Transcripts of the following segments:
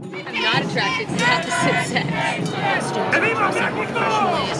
I'm not attracted to the opposite sex. Students are progressing professionally.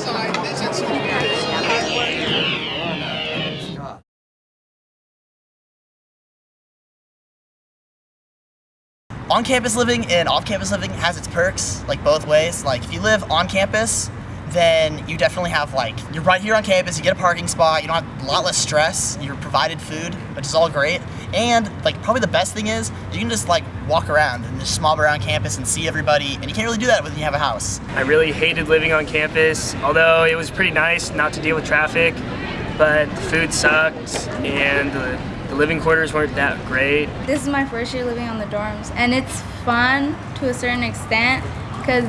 On-campus living and off-campus living has its perks, like both ways. Like if you live on campus, then you definitely have you're right here on campus, you get a parking spot, you don't have a lot less stress, you're provided food, which is all great. And probably the best thing is you can just walk around and just mob around campus and see everybody, and you can't really do that when you have a house. I really hated living on campus, although it was pretty nice not to deal with traffic, but the food sucked and the living quarters weren't that great. This is my first year living on the dorms, and it's fun to a certain extent because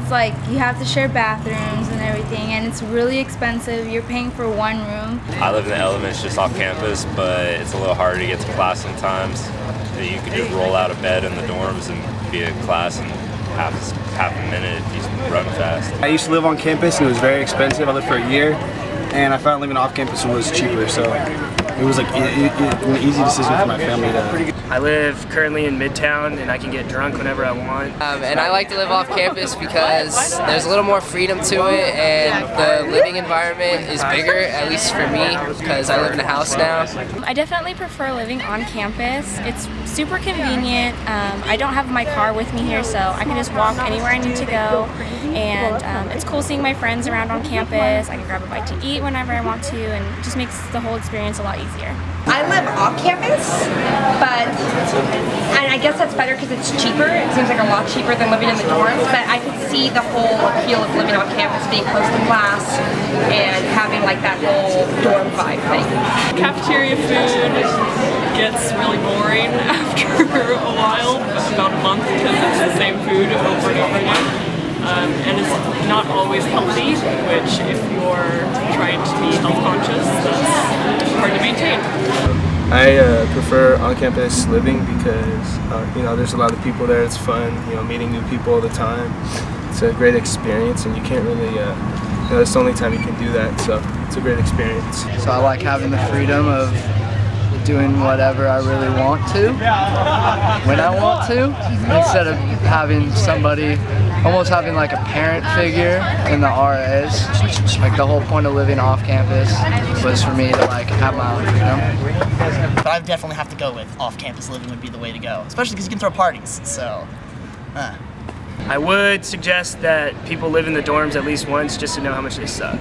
you have to share bathrooms and everything, and it's really expensive. You're paying for one room. I live in the Elements just off campus, but it's a little harder to get to class sometimes. You could just roll out of bed in the dorms and be at class in half a minute if you run fast. I used to live on campus and it was very expensive. I lived for a year, and I found living off campus was cheaper, so it was an easy decision for my family to. I live currently in Midtown and I can get drunk whenever I want. And I like to live off campus because there's a little more freedom to it, and the living environment is bigger, at least for me, because I live in a house now. I definitely prefer living on campus. It's super convenient. I don't have my car with me here, so I can just walk anywhere I need to go. And it's cool seeing my friends around on campus. I can grab a bite to eat whenever I want to, and it just makes the whole experience a lot easier. I live off campus, and I guess that's better because it's cheaper. It seems like a lot cheaper than living in the dorms, but I could see the whole appeal of living on campus, being close to class, and having that whole dorm vibe thing. Cafeteria food gets really boring after a while, about a month, because it's the same food over and over again. And it's not always healthy, which if you're trying to be health conscious, that's hard to maintain. I prefer on-campus living because there's a lot of people there. It's fun, meeting new people all the time. It's a great experience, and you can't really. It's the only time you can do that, so it's a great experience. So I like having the freedom of doing whatever I really want to, when I want to, instead of having somebody, almost having a parent figure in the RAs. The whole point of living off campus was for me to have my own freedom. But I would definitely have to go with off-campus living would be the way to go, especially because you can throw parties, so. I would suggest that people live in the dorms at least once just to know how much they suck.